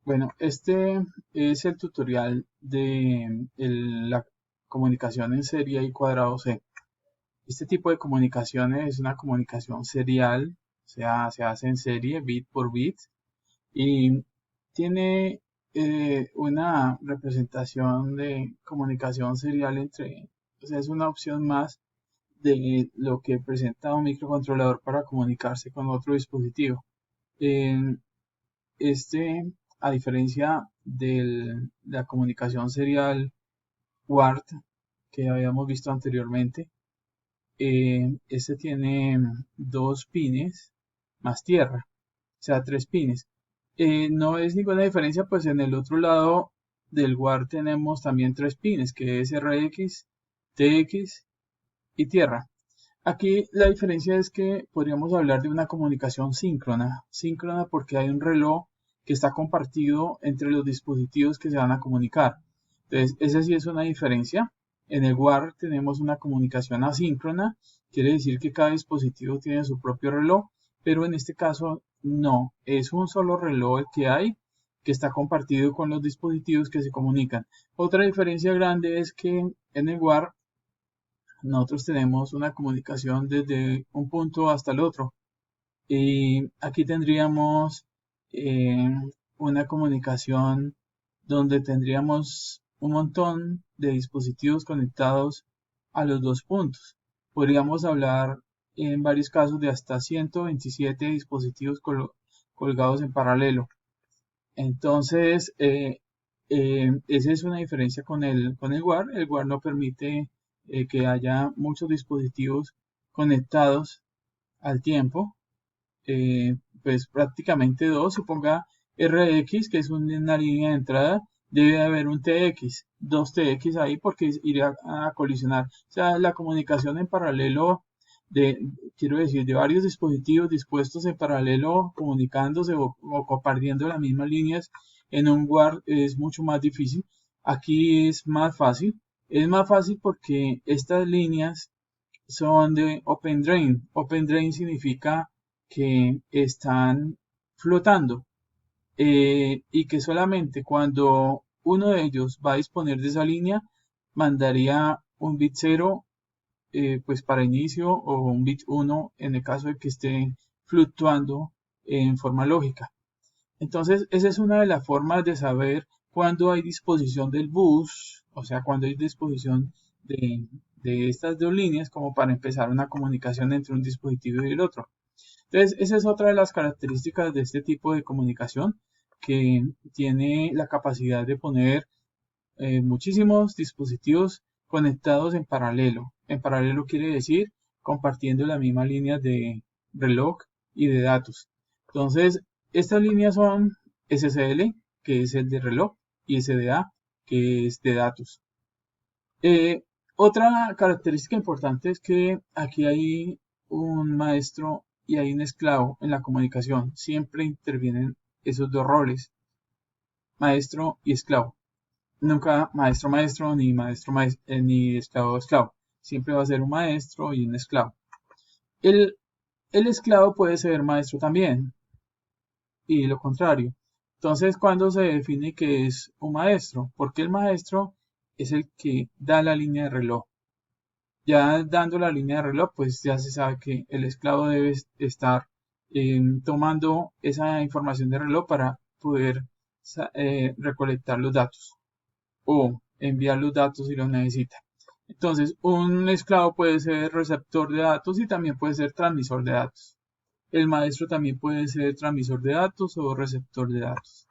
Bueno, este es el tutorial de la comunicación en serie y cuadrado C. Este tipo de comunicaciones es una comunicación serial, o sea, se hace en serie, bit por bit, y tiene una representación de comunicación serial o sea, es una opción más de lo que presenta un microcontrolador para comunicarse con otro dispositivo. En este, a diferencia de la comunicación serial WART que habíamos visto anteriormente, este tiene dos pines más tierra, o sea, tres pines. No es ninguna diferencia, pues en el otro lado del WART tenemos también tres pines, que es RX, TX y tierra. Aquí la diferencia es que podríamos hablar de una comunicación síncrona. Síncrona porque hay un reloj que está compartido entre los dispositivos que se van a comunicar. Entonces, esa sí es una diferencia. En el WAR tenemos una comunicación asíncrona, quiere decir que cada dispositivo tiene su propio reloj, pero en este caso no, es un solo reloj el que hay que está compartido con los dispositivos que se comunican. Otra diferencia grande es que en el WAR nosotros tenemos una comunicación desde un punto hasta el otro. Y aquí tendríamos eh, una comunicación donde tendríamos un montón de dispositivos conectados a los dos puntos. Podríamos hablar en varios casos de hasta 127 dispositivos colgados en paralelo. Entonces, esa es una diferencia con el WAR. El WAR no permite que haya muchos dispositivos conectados al tiempo. Pues prácticamente dos, suponga RX, que es una línea de entrada, debe haber un TX, dos TX ahí porque iría a colisionar. O sea, la comunicación en paralelo de, quiero decir, de varios dispositivos dispuestos en paralelo comunicándose o compartiendo las mismas líneas en un WAR es mucho más difícil. Aquí es más fácil. Es más fácil porque estas líneas son de Open Drain. Open Drain significa que están flotando y que solamente cuando uno de ellos va a disponer de esa línea, mandaría un bit 0 pues para inicio o un bit 1 en el caso de que esté fluctuando en forma lógica. Entonces, esa es una de las formas de saber cuándo hay disposición del bus, o sea, cuándo hay disposición de estas dos líneas como para empezar una comunicación entre un dispositivo y el otro. Entonces, esa es otra de las características de este tipo de comunicación que tiene la capacidad de poner muchísimos dispositivos conectados en paralelo. En paralelo quiere decir compartiendo la misma línea de reloj y de datos. Entonces, estas líneas son SSL, que es el de reloj, y SDA, que es de datos. Otra característica importante es que aquí hay un maestro y hay un esclavo en la comunicación. Siempre intervienen esos dos roles, maestro y esclavo. Nunca maestro maestro ni ni esclavo esclavo. Siempre va a ser un maestro y un esclavo. El, el esclavo puede ser maestro también y lo contrario. Entonces, ¿cuándo se define que es un maestro? Porque el maestro es el que da la línea de reloj. Ya dando la línea de reloj, pues ya se sabe que el esclavo debe estar tomando esa información de reloj para poder recolectar los datos o enviar los datos si los necesita. Entonces, un esclavo puede ser receptor de datos y también puede ser transmisor de datos. El maestro también puede ser transmisor de datos o receptor de datos.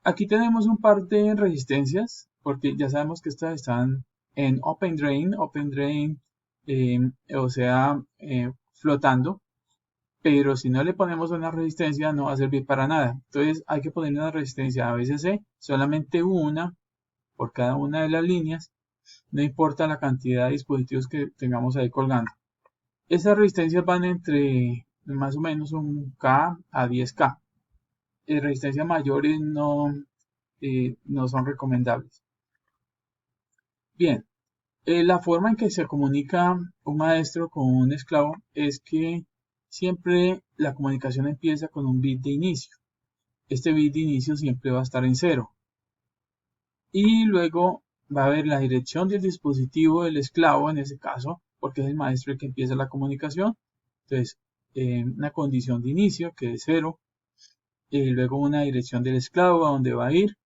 Aquí tenemos un par de resistencias, porque ya sabemos que estas están en Open Drain, o sea, flotando, pero si no le ponemos una resistencia no va a servir para nada. Entonces hay que poner una resistencia ABCC, solamente una por cada una de las líneas, no importa la cantidad de dispositivos que tengamos ahí colgando. Esas resistencias van entre más o menos un K a 10K. Resistencias mayores no son recomendables. Bien, la forma en que se comunica un maestro con un esclavo es que siempre la comunicación empieza con un bit de inicio. este bit de inicio siempre va a estar en 0. Y luego va a haber la dirección del dispositivo del esclavo en ese caso, porque es el maestro el que empieza la comunicación. Entonces, una condición de inicio que es 0, luego una dirección del esclavo a donde va a ir.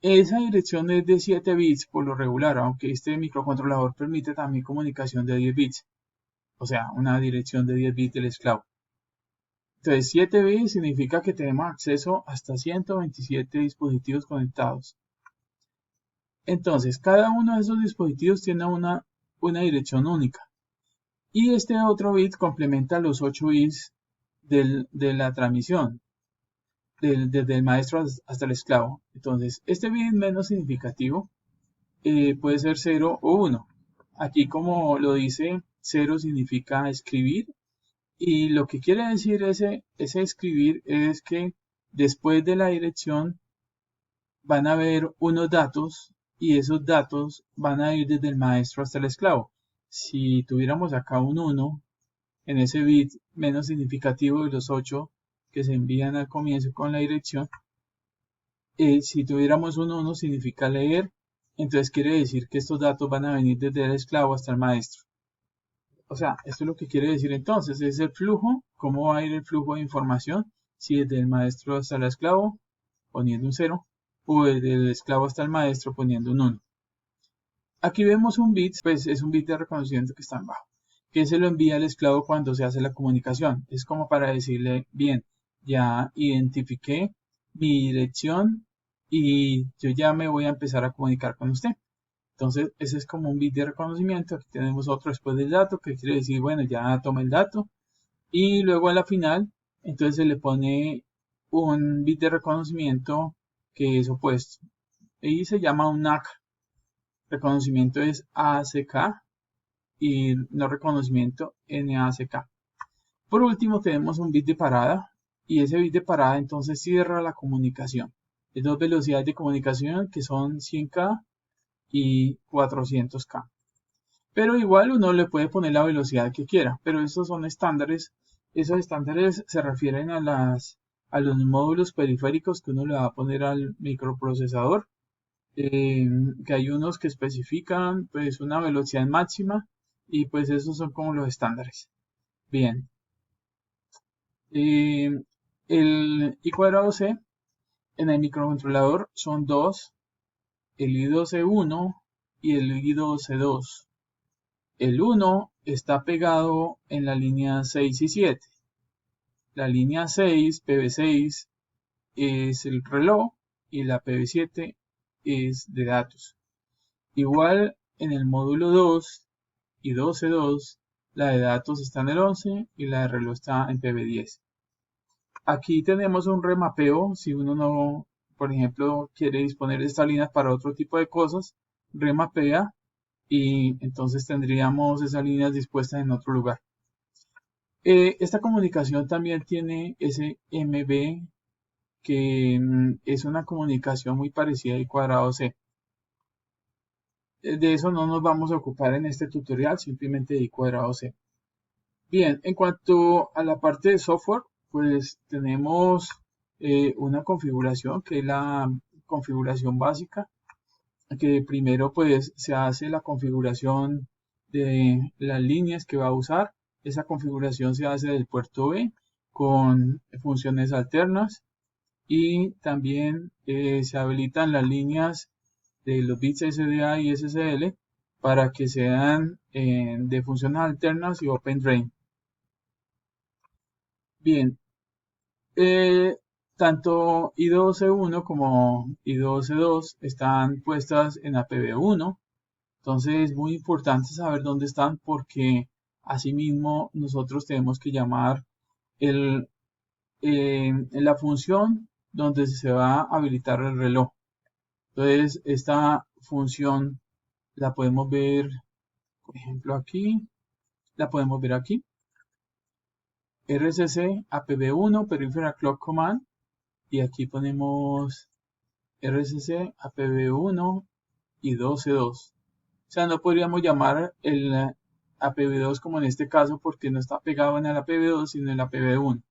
Esa dirección es de 7 bits por lo regular, aunque este microcontrolador permite también comunicación de 10 bits, o sea, una dirección de 10 bits del esclavo. Entonces, 7 bits significa que tenemos acceso hasta 127 dispositivos conectados. Entonces, cada uno de esos dispositivos tiene una dirección única. Y este otro bit complementa los 8 bits de la transmisión, desde el maestro hasta el esclavo. Entonces, este bit menos significativo puede ser 0 o 1. Aquí, como lo dice, 0 significa escribir. Y lo que quiere decir ese escribir es que después de la dirección van a haber unos datos y esos datos van a ir desde el maestro hasta el esclavo. Si tuviéramos acá un 1 en ese bit menos significativo de los 8 que se envían al comienzo con la dirección, si tuviéramos un 1 significa leer, entonces quiere decir que estos datos van a venir desde el esclavo hasta el maestro. O sea, esto es lo que quiere decir entonces, es el flujo, cómo va a ir el flujo de información, si desde el maestro hasta el esclavo poniendo un 0, o desde el esclavo hasta el maestro poniendo un 1. Aquí vemos un bit, pues es un bit de reconocimiento que está en bajo, que se lo envía al esclavo cuando se hace la comunicación. Es como para decirle, bien, ya identifiqué mi dirección y yo ya me voy a empezar a comunicar con usted. Entonces, ese es como un bit de reconocimiento. Aquí tenemos otro después del dato, que quiere decir, bueno, ya toma el dato. Y luego a la final, entonces se le pone un bit de reconocimiento que es opuesto. Y se llama un NAC. Reconocimiento es ACK y no reconocimiento NACK. Por último, tenemos un bit de parada. Y ese bit de parada entonces cierra la comunicación. Es dos velocidades de comunicación que son 100K y 400K. Pero igual uno le puede poner la velocidad que quiera, pero estos son estándares. Esos estándares se refieren a los módulos periféricos que uno le va a poner al microprocesador, que hay unos que especifican pues una velocidad máxima y pues esos son como los estándares. Bien, eh, el I cuadrado C en el microcontrolador son dos, el I2C1 y el I2C2. El 1 está pegado en la línea 6 y 7. La línea 6, PB6, es el reloj y la PB7 es de datos. Igual en el módulo 2 y 12.2, la de datos está en el 11 y la de reloj está en PB10. Aquí tenemos un remapeo, si uno no, por ejemplo, quiere disponer de estas líneas para otro tipo de cosas, remapea y entonces tendríamos esas líneas dispuestas en otro lugar. Esta comunicación también tiene SMB, que es una comunicación muy parecida a I cuadrado C. De eso no nos vamos a ocupar en este tutorial, simplemente I cuadrado C. Bien, en cuanto a la parte de software, pues tenemos una configuración que es la configuración básica, que primero pues se hace la configuración de las líneas que va a usar. Esa configuración se hace del puerto B con funciones alternas y también se habilitan las líneas de los bits SDA y SSL para que sean de funciones alternas y Open Drain. Bien, tanto I2C1 como I2C2 están puestas en APB1. Entonces es muy importante saber dónde están porque asimismo nosotros tenemos que llamar la función donde se va a habilitar el reloj. Entonces esta función la podemos ver, por ejemplo aquí, la podemos ver aquí. RCC APB1 Peripheral Clock Command y aquí ponemos RCC APB1 y 12.2. O sea, no podríamos llamar el APB2 como en este caso porque no está pegado en el APB2 sino en el APB1.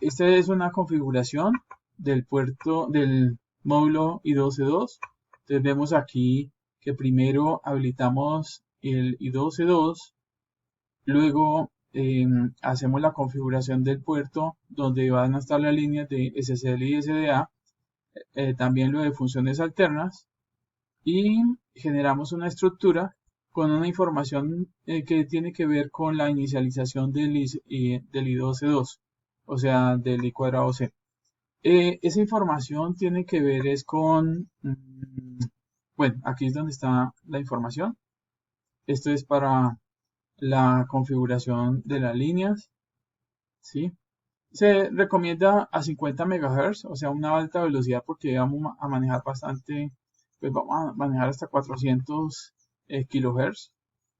esta es una configuración del puerto del módulo I2C2. Entonces vemos aquí que primero habilitamos el I2C2, luego hacemos la configuración del puerto donde van a estar las líneas de SSL y SDA, también lo de funciones alternas, y generamos una estructura con una información que tiene que ver con la inicialización del I2C2, o sea, del I cuadrado C. Esa información tiene que ver es con, bueno, aquí es donde está la información. Esto es para la configuración de las líneas, ¿sí? Se recomienda a 50 MHz, o sea, una alta velocidad, porque vamos a manejar bastante, pues vamos a manejar hasta 400 kHz.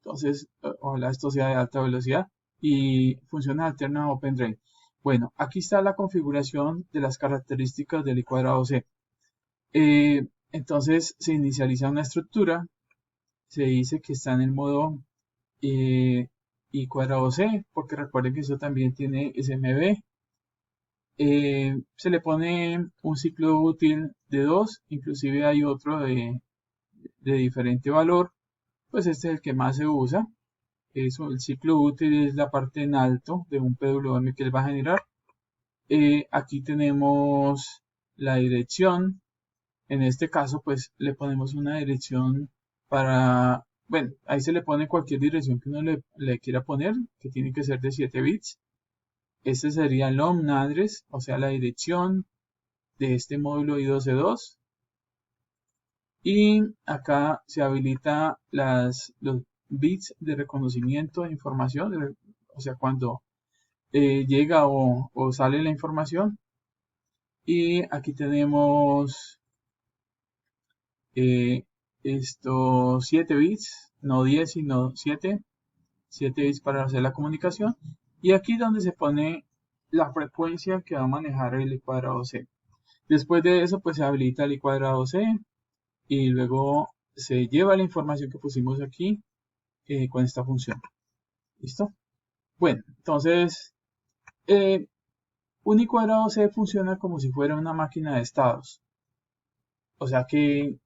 Entonces, ojalá esto sea de alta velocidad y funciona alterna OpenDrain. Bueno, aquí está la configuración de las características del I cuadrado C. Entonces, se inicializa una estructura, se dice que está en el modo I cuadrado C, porque recuerden que eso también tiene SMB. Se le pone un ciclo útil de 2, inclusive hay otro de diferente valor, pues este es el que más se usa. Eso, el ciclo útil es la parte en alto de un PWM que él va a generar. Aquí tenemos la dirección. En este caso, pues le ponemos una dirección para, bueno, ahí se le pone cualquier dirección que uno le quiera poner, que tiene que ser de 7 bits. Este sería el home address, o sea, la dirección de este módulo I2C2. Y acá se habilita los bits de reconocimiento de información, o sea, cuando llega o sale la información. Y aquí tenemos estos 7 bits, no 10, sino 7 bits para hacer la comunicación. Y aquí donde se pone la frecuencia que va a manejar el I cuadrado C. Después de eso, pues se habilita el I cuadrado C y luego se lleva la información que pusimos aquí con esta función. ¿Listo? Bueno, entonces, un I cuadrado C funciona como si fuera una máquina de estados. O sea que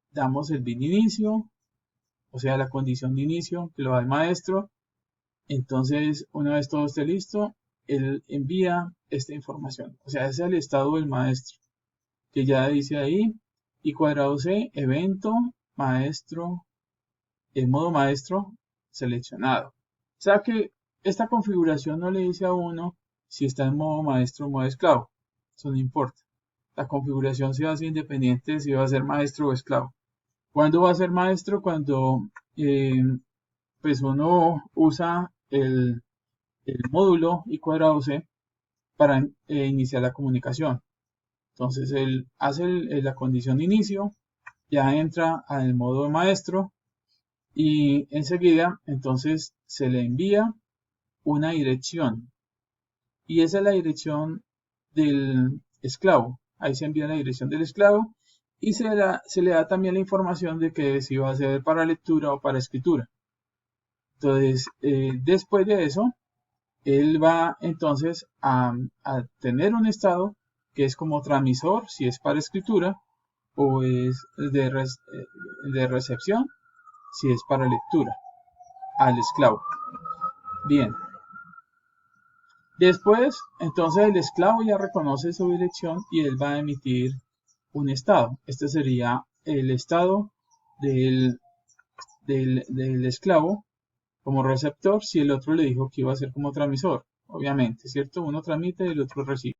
damos el bit de inicio, o sea, la condición de inicio que lo da el maestro. Entonces, una vez todo esté listo, él envía esta información. O sea, ese es el estado del maestro, que ya dice ahí, I cuadrado C, evento, maestro, el modo maestro seleccionado. O sea que esta configuración no le dice a uno si está en modo maestro o modo esclavo. Eso no importa. La configuración se hace independiente de si va a ser maestro o esclavo. ¿Cuándo va a ser maestro? Cuando pues uno usa el módulo I cuadrado C para iniciar la comunicación. Entonces él hace la condición de inicio, ya entra al modo maestro y enseguida entonces se le envía una dirección y esa es la dirección del esclavo. Ahí se envía la dirección del esclavo y se le da también la información de que si va a ser para lectura o para escritura. Entonces, después de eso, él va entonces a tener un estado que es como transmisor, si es para escritura, o es de recepción, si es para lectura, al esclavo. Bien. Después, entonces el esclavo ya reconoce su dirección y él va a emitir un estado. Este sería el estado del esclavo como receptor si el otro le dijo que iba a ser como transmisor. Obviamente, ¿cierto? Uno transmite y el otro recibe.